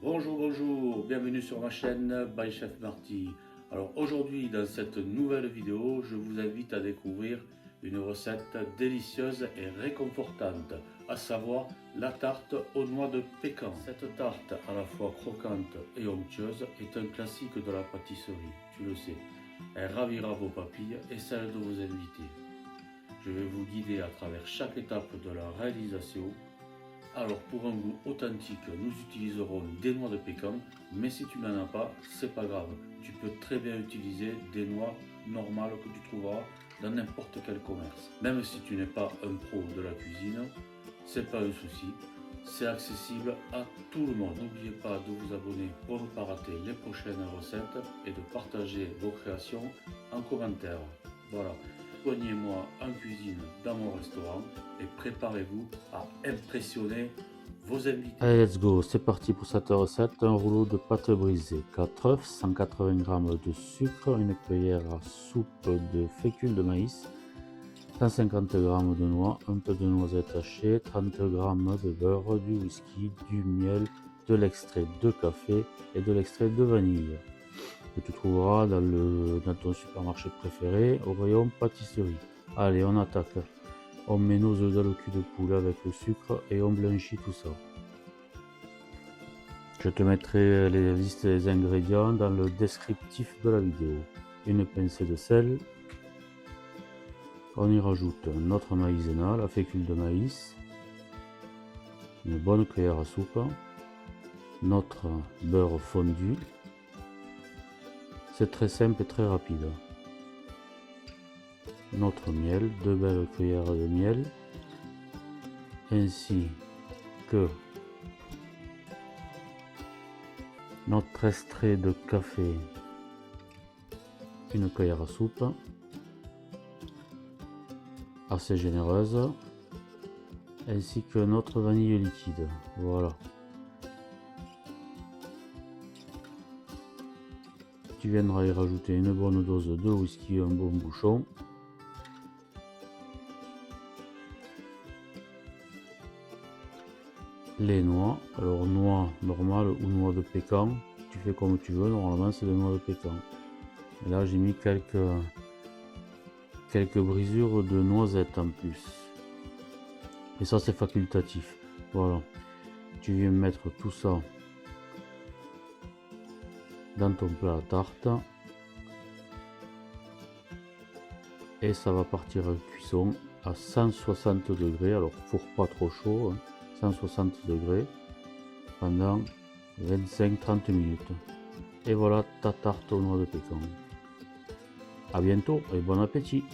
Bonjour, bonjour, bienvenue sur ma chaîne by Chef Marty. Alors aujourd'hui dans cette nouvelle vidéo, je vous invite à découvrir une recette délicieuse et réconfortante, à savoir la tarte aux noix de pécan. Cette tarte à la fois croquante et onctueuse est un classique de la pâtisserie, tu le sais. Elle ravira vos papilles et celles de vos invités. Je vais vous guider à travers chaque étape de la réalisation. Alors pour un goût authentique, nous utiliserons des noix de pécan, mais si tu n'en as pas, c'est pas grave. Tu peux très bien utiliser des noix normales que tu trouveras dans n'importe quel commerce. Même si tu n'es pas un pro de la cuisine, c'est pas un souci. C'est accessible à tout le monde. N'oubliez pas de vous abonner pour ne pas rater les prochaines recettes et de partager vos créations en commentaire. Voilà. Rejoignez-moi en cuisine dans mon restaurant et préparez-vous à impressionner vos invités. Allez, let's go, c'est parti pour cette recette. Un rouleau de pâte brisée, 4 œufs, 180 g de sucre, une cuillère à soupe de fécule de maïs, 150 g de noix, un peu de noisettes hachées, 30 g de beurre, du whisky, du miel, de l'extrait de café et de l'extrait de vanille. Que tu trouveras dans ton supermarché préféré au rayon pâtisserie. Allez, on attaque. On met nos œufs dans le cul de poule avec le sucre et on blanchit tout ça. Je te mettrai les listes des ingrédients dans le descriptif de la vidéo. Une pincée de sel. On y rajoute notre maïzena, la fécule de maïs. Une bonne cuillère à soupe. Notre beurre fondu. C'est très simple et très rapide. Notre miel, 2 belles cuillères de miel, ainsi que notre extrait de café, une cuillère à soupe, assez généreuse, ainsi que notre vanille liquide. Voilà. Tu viendras y rajouter une bonne dose de whisky, un bon bouchon. Les noix, alors noix normale ou noix de pécan, tu fais comme tu veux, normalement c'est des noix de pécan. Et là j'ai mis quelques brisures de noisettes en plus. Et ça c'est facultatif. Voilà. Tu viens mettre tout ça dans ton plat à tarte. Et ça va partir en cuisson à 160 degrés, alors four pas trop chaud, hein, 160 degrés pendant 25-30 minutes. Et voilà ta tarte aux noix de pécan. A bientôt et bon appétit!